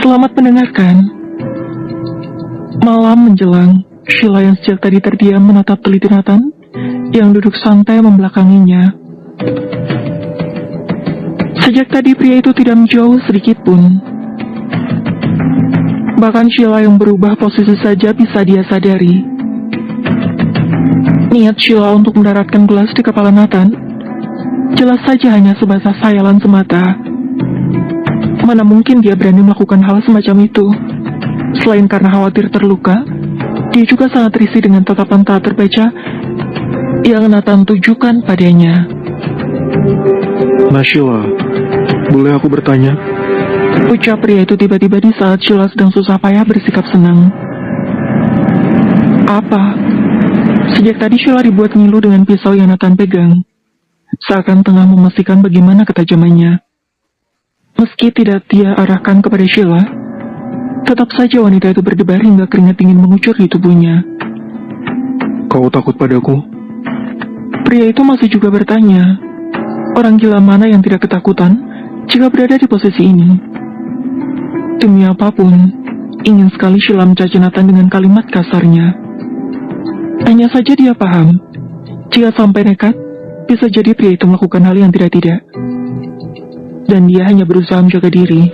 Selamat mendengarkan. Malam menjelang, Sheila yang sejak tadi terdiam menatap teliti Nathan yang duduk santai membelakanginya. Sejak tadi pria itu tidak menjauh sedikit pun. Bahkan Sheila yang berubah posisi saja bisa dia sadari. Niat Sheila untuk mendaratkan gelas di kepala Nathan jelas saja hanya sebatas khayalan semata. Mana mungkin dia berani melakukan hal semacam itu. Selain karena khawatir terluka, dia juga sangat risih dengan tatapan tak terbaca yang Nathan tujukan padanya. Nah Sheila, boleh aku bertanya? Ucap pria itu tiba-tiba di saat Sheila sedang susah payah bersikap senang. Apa? Sejak tadi Sheila dibuat ngilu dengan pisau yang Nathan pegang, seakan tengah memastikan bagaimana ketajamannya. Meski tidak dia arahkan kepada Sheila, tetap saja wanita itu berdebar hingga keringat dingin mengucur di tubuhnya. Kau takut padaku? Pria itu masih juga bertanya. Orang gila mana yang tidak ketakutan jika berada di posisi ini? Demi apapun, ingin sekali Sheila mencaci Nathan dengan kalimat kasarnya. Hanya saja dia paham, jika sampai nekat, bisa jadi pria itu melakukan hal yang tidak-tidak. Dan dia hanya berusaha menjaga diri.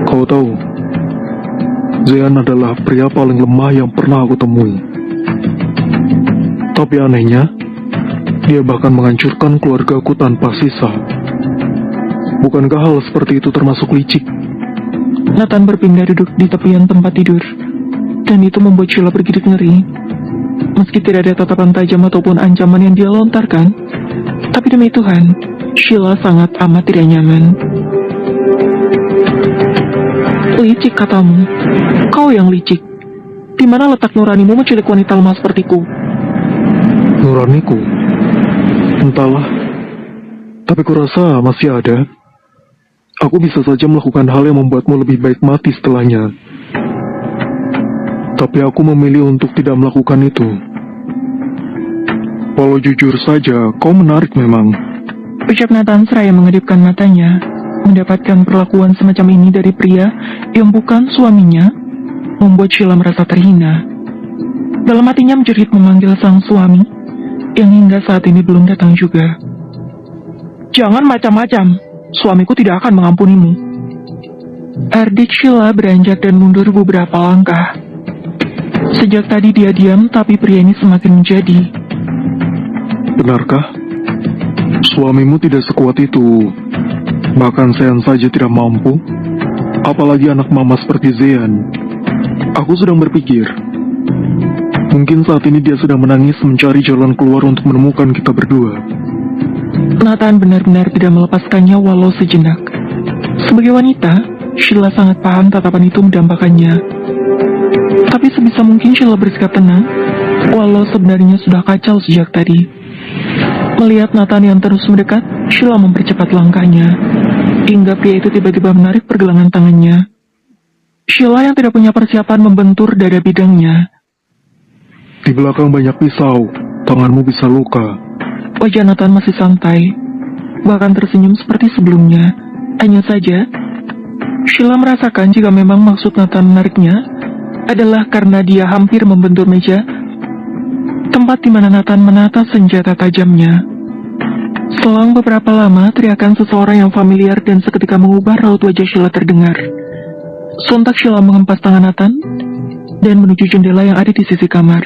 Kau tahu, Zean adalah pria paling lemah yang pernah aku temui. Tapi anehnya, dia bahkan menghancurkan keluargaku tanpa sisa. Bukankah hal seperti itu termasuk licik? Nathan berpindah duduk di tepian tempat tidur, dan itu membuat Sheila bergidik ngeri. Meski tidak ada tatapan tajam ataupun ancaman yang dia lontarkan, tapi demi Tuhan, Sheila sangat amat tidak nyaman. Licik katamu? Kau yang licik. Di mana letak nuranimu menculik wanita lemah sepertiku? Nuraniku? Entahlah. Tapi kurasa masih ada. Aku bisa saja melakukan hal yang membuatmu lebih baik mati setelahnya. Tapi aku memilih untuk tidak melakukan itu. Walau jujur saja, kau menarik memang. Ucap Nathan seraya mengedipkan matanya. Mendapatkan perlakuan semacam ini dari pria yang bukan suaminya membuat Sheila merasa terhina. Dalam hatinya menjerit memanggil sang suami yang hingga saat ini belum datang juga. Jangan macam-macam, suamiku tidak akan mengampunimu. Erdik Sheila beranjak dan mundur beberapa langkah. Sejak tadi dia diam, tapi pria ini semakin menjadi. Benarkah? Suamimu tidak sekuat itu. Bahkan Zean saja tidak mampu. Apalagi anak mama seperti Zean. Aku sedang berpikir, mungkin saat ini dia sedang menangis mencari jalan keluar untuk menemukan kita berdua. Nathan benar-benar tidak melepaskannya walau sejenak. Sebagai wanita, Sheila sangat paham tatapan itu mendambakannya. Tapi sebisa mungkin Sheila bersikap tenang, walau sebenarnya sudah kacau sejak tadi. Melihat Nathan yang terus mendekat, Sheila mempercepat langkahnya, hingga pria itu tiba-tiba menarik pergelangan tangannya. Sheila yang tidak punya persiapan membentur dada bidangnya. Di belakang banyak pisau, tanganmu bisa luka. Wajah Nathan masih santai, bahkan tersenyum seperti sebelumnya. Hanya saja, Sheila merasakan jika memang maksud Nathan menariknya adalah karena dia hampir membentur meja, tempat di mana Nathan menata senjata tajamnya. Selang beberapa lama, teriakan seseorang yang familiar dan seketika mengubah raut wajah Sheila terdengar. Sontak Sheila menghempas tangan Nathan dan menuju jendela yang ada di sisi kamar.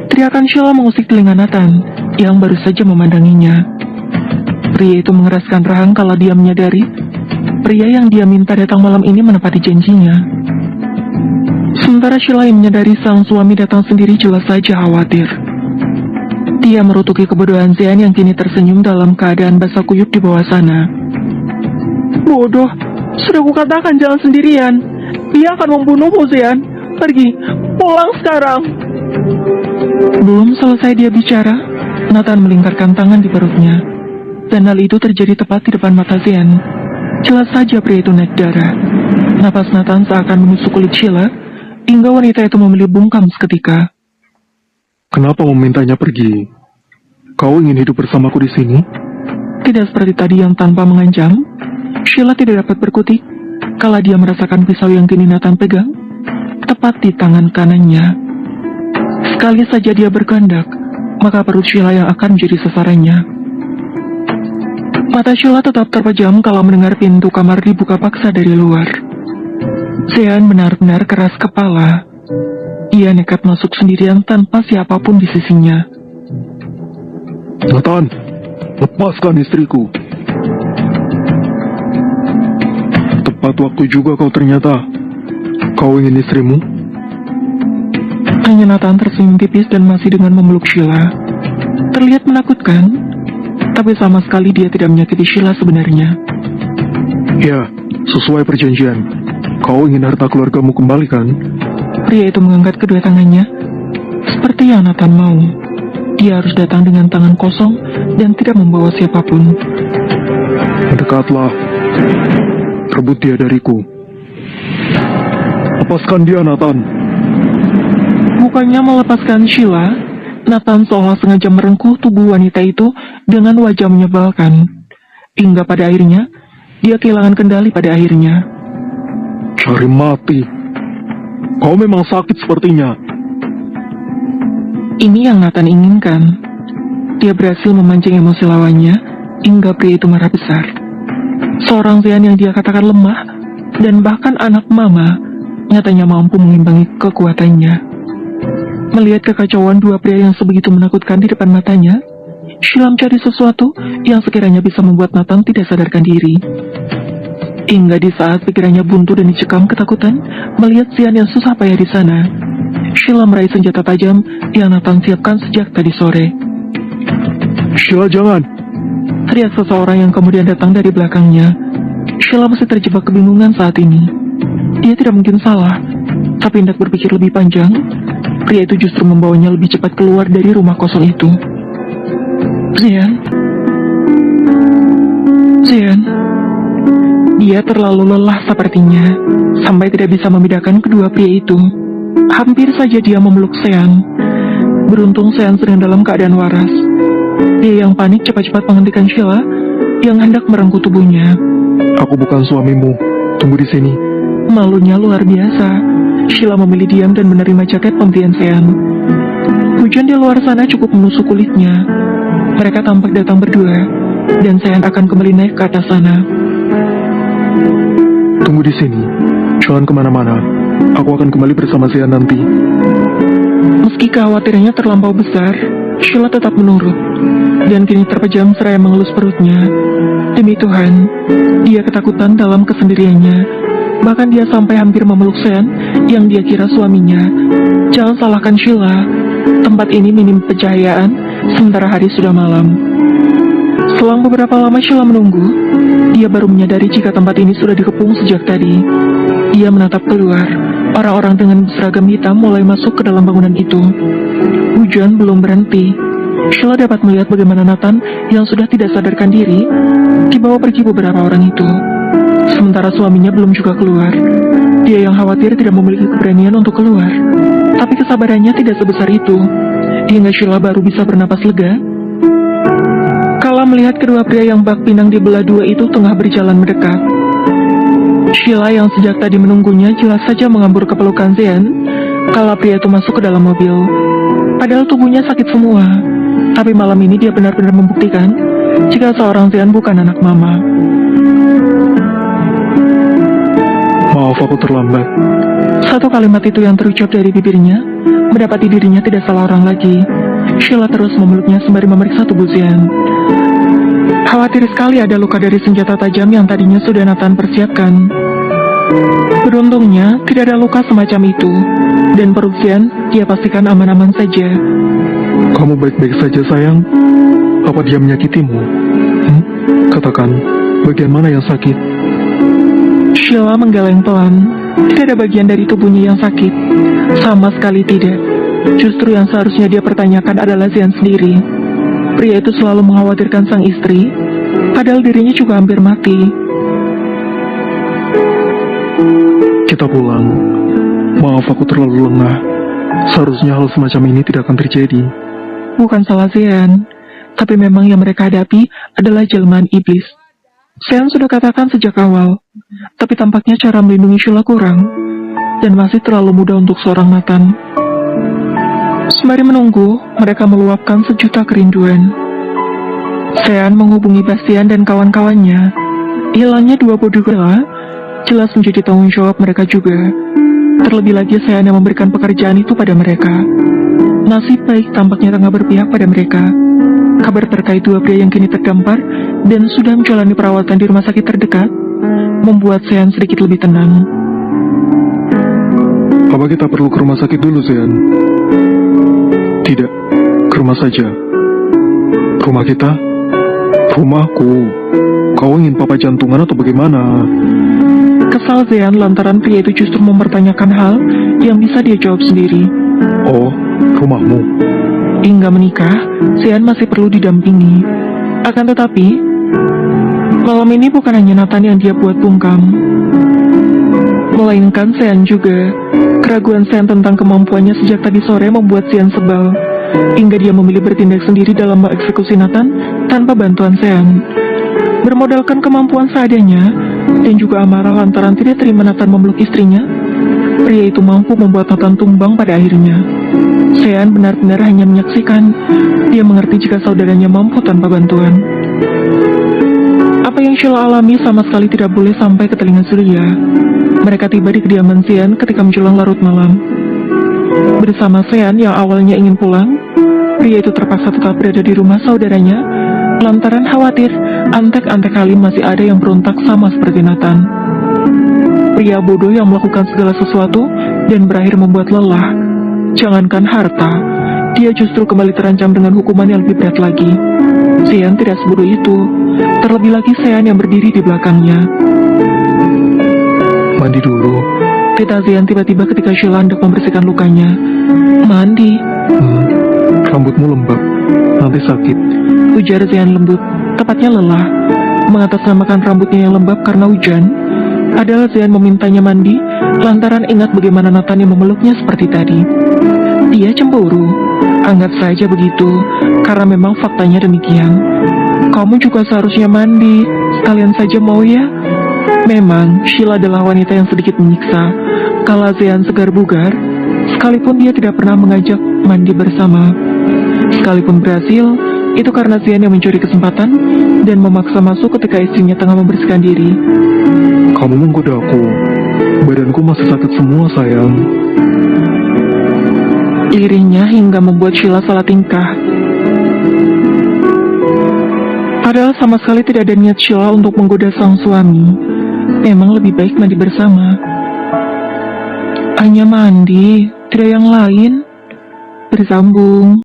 Teriakan Sheila mengusik telinga Nathan yang baru saja memandanginya. Pria itu mengeraskan rahang kala dia menyadari pria yang dia minta datang malam ini menepati janjinya. Sementara Sheila yang menyadari sang suami datang sendiri jelas saja khawatir. Dia merutuki kebodohan Zean yang kini tersenyum dalam keadaan basah kuyup di bawah sana. Bodoh, sudah kukatakan jangan sendirian. Dia akan membunuhmu, Zean. Pergi, pulang sekarang. Belum selesai dia bicara, Nathan melingkarkan tangan di perutnya. Dan hal itu terjadi tepat di depan mata Zean. Jelas saja pria itu naik darah. Napas Nathan seakan menusuk kulit Sheila, hingga wanita itu memilih bungkam seketika. Kenapa memintanya pergi? Kau ingin hidup bersamaku di sini? Tidak seperti tadi yang tanpa mengancam, Sheila tidak dapat berkutik kala dia merasakan pisau yang kini Nathan pegang tepat di tangan kanannya. Sekali saja dia berkehendak, maka perut Sheila yang akan menjadi sasarannya. Mata Sheila tetap terpejam kalau mendengar pintu kamar dibuka paksa dari luar. Zean benar-benar keras kepala. Ia nekat masuk sendirian tanpa siapapun di sisinya. Nathan, lepaskan istriku. Tepat waktu juga kau ternyata. Kau ingin istrimu? Hanya Nathan tersenyum tipis dan masih dengan memeluk Sheila. Terlihat menakutkan, tapi sama sekali dia tidak menyakiti Sheila sebenarnya. Ya, sesuai perjanjian. Kau ingin harta keluargamu kembali kan? Pria itu mengangkat kedua tangannya, seperti yang Nathan mau. Dia harus datang dengan tangan kosong dan tidak membawa siapapun. Mendekatlah. Rebut dia dariku. Lepaskan dia, Nathan. Bukannya melepaskan Sheila, Nathan seolah sengaja merengkuh tubuh wanita itu dengan wajah menyebalkan. Hingga pada akhirnya, dia kehilangan kendali pada akhirnya. Cari mati. Kau memang sakit sepertinya. Ini yang Nathan inginkan. Dia berhasil memancing emosi lawannya hingga pria itu marah besar. Seorang Zean yang dia katakan lemah dan bahkan anak mama nyatanya mampu mengimbangi kekuatannya. Melihat kekacauan dua pria yang sebegitu menakutkan di depan matanya, Sheila mencari sesuatu yang sekiranya bisa membuat Nathan tidak sadarkan diri. Hingga di saat pikirannya buntu dan dicekam ketakutan melihat Zean yang susah payah di sana, Sheila meraih senjata tajam yang Nathan siapkan sejak tadi sore. Sheila, jangan. Teriak seseorang yang kemudian datang dari belakangnya. Sheila masih terjebak kebingungan saat ini. Dia tidak mungkin salah, tapi hendak berpikir lebih panjang, pria itu justru membawanya lebih cepat keluar dari rumah kosong itu. Zean. Dia terlalu lelah sepertinya, sampai tidak bisa membedakan kedua pria itu. Hampir saja dia memeluk Zean. Beruntung Zean sedang dalam keadaan waras. Dia yang panik cepat-cepat menghentikan Sheila yang hendak merengkuh tubuhnya. Aku bukan suamimu. Tunggu di sini. Malunya luar biasa. Sheila memilih diam dan menerima jaket pemberian Zean. Hujan di luar sana cukup menusuk kulitnya. Mereka tampak datang berdua, dan Zean akan kembali naik ke atas sana. Tunggu di sini. Jangan kemana-mana. Aku akan kembali bersama Zean nanti. Meski kekhawatirannya terlampau besar, Sheila tetap menurut, dan kini terpejam seraya mengelus perutnya. Demi Tuhan, dia ketakutan dalam kesendiriannya. Bahkan dia sampai hampir memeluk Zean yang dia kira suaminya. Jangan salahkan Sheila. Tempat ini minim pencahayaan, sementara hari sudah malam. Selang beberapa lama Sheila menunggu, dia baru menyadari jika tempat ini sudah dikepung sejak tadi. Dia menatap keluar. Orang-orang dengan seragam hitam mulai masuk ke dalam bangunan itu. Hujan belum berhenti. Sheila dapat melihat bagaimana Nathan yang sudah tidak sadarkan diri dibawa pergi beberapa orang itu. Sementara suaminya belum juga keluar. Dia yang khawatir tidak memiliki keberanian untuk keluar. Tapi kesabarannya tidak sebesar itu. Hingga Sheila baru bisa bernapas lega kala melihat kedua pria yang bak pinang dibelah dua itu tengah berjalan mendekat. Sheila yang sejak tadi menunggunya jelas saja mengambur ke pelukan Zean kala pria itu masuk ke dalam mobil. Padahal tubuhnya sakit semua, tapi malam ini dia benar-benar membuktikan jika seorang Zean bukan anak mama. Maaf, aku terlambat. Satu kalimat itu yang terucap dari bibirnya mendapati dirinya tidak salah orang lagi. Sheila terus memeluknya sembari memeriksa tubuh Zean. Khawatir sekali ada luka dari senjata tajam yang tadinya sudah Nathan persiapkan. Beruntungnya tidak ada luka semacam itu, dan perut Zean dia pastikan aman-aman saja. Kamu baik-baik saja, sayang? Apa dia menyakitimu? Katakan, bagian mana yang sakit? Sheila menggeleng pelan. Tidak ada bagian dari tubuhnya yang sakit. Sama sekali tidak. Justru yang seharusnya dia pertanyakan adalah Zean sendiri. Pria itu selalu mengkhawatirkan sang istri, padahal dirinya juga hampir mati. Kita pulang. Maaf, aku terlalu lengah. Seharusnya hal semacam ini tidak akan terjadi. Bukan salah Zean, tapi memang yang mereka hadapi adalah jelmaan iblis. Sean sudah katakan sejak awal, tapi tampaknya cara melindungi Sheila kurang, dan masih terlalu mudah untuk seorang Nathan. Sembari menunggu, mereka meluapkan sejuta kerinduan. Sean menghubungi Bastian dan kawan-kawannya. Hilangnya dua bodyguard jelas menjadi tanggung jawab mereka juga. Terlebih lagi Sean yang memberikan pekerjaan itu pada mereka. Nasib baik tampaknya tengah berpihak pada mereka. Kabar terkait dua pria yang kini terdampar dan sudah menjalani perawatan di rumah sakit terdekat membuat Sean sedikit lebih tenang. Apa kita perlu ke rumah sakit dulu, Sean? Tidak, ke rumah saja. Rumah kita? Rumahku. Kau ingin papa jantungan atau bagaimana? Kesal Zean lantaran pria itu justru mempertanyakan hal yang bisa dia jawab sendiri. Oh, rumahmu. Hingga menikah, Zean masih perlu didampingi. Akan tetapi, malam ini bukan hanya Nathan yang dia buat bungkam, melainkan Zean juga. Keraguan Zean tentang kemampuannya sejak tadi sore membuat Zean sebal, hingga dia memilih bertindak sendiri dalam mengeksekusi Nathan tanpa bantuan Zean. Bermodalkan kemampuan seadanya, dan juga amarah lantaran tidak terima Nathan memeluk istrinya, pria itu mampu membuat Nathan tumbang pada akhirnya. Zean benar-benar hanya menyaksikan. Dia mengerti jika saudaranya mampu tanpa bantuan. Apa yang Sheila alami sama sekali tidak boleh sampai ke telinga Zulia. Mereka tiba di kediaman Zean ketika menjelang larut malam. Bersama Zean yang awalnya ingin pulang, pria itu terpaksa tetap berada di rumah saudaranya lantaran khawatir antek-antek Halim masih ada yang berontak sama seperti Nathan. Pria bodoh yang melakukan segala sesuatu dan berakhir membuat lelah. Jangankan harta, dia justru kembali terancam dengan hukuman yang lebih berat lagi. Zean tidak sebodoh itu, terlebih lagi Zean yang berdiri di belakangnya. Mandi dulu. Kata Zean tiba-tiba ketika Sheila hendak membersihkan lukanya. Mandi? Rambutmu lembab, nanti sakit. Ujar Zean lembut, tepatnya lelah. Mengatasnamakan rambutnya yang lembab karena hujan, padahal Zean memintanya mandi lantaran ingat bagaimana Nathan yang memeluknya seperti tadi. Dia cemburu, anggap saja begitu, karena memang faktanya demikian. Kamu juga seharusnya mandi, sekalian saja mau ya? Memang, Sheila adalah wanita yang sedikit menyiksa. Kala Zean segar bugar, sekalipun dia tidak pernah mengajak mandi bersama. Sekalipun berhasil, itu karena Zean yang mencuri kesempatan dan memaksa masuk ketika istrinya tengah membersihkan diri. Kamu menggoda aku. Badanku masih sakit semua, sayang. Lirihnya hingga membuat Sheila salah tingkah. Padahal sama sekali tidak ada niat Sheila untuk menggoda sang suami. Memang lebih baik mandi bersama. Hanya mandi, tidak yang lain. Bersambung.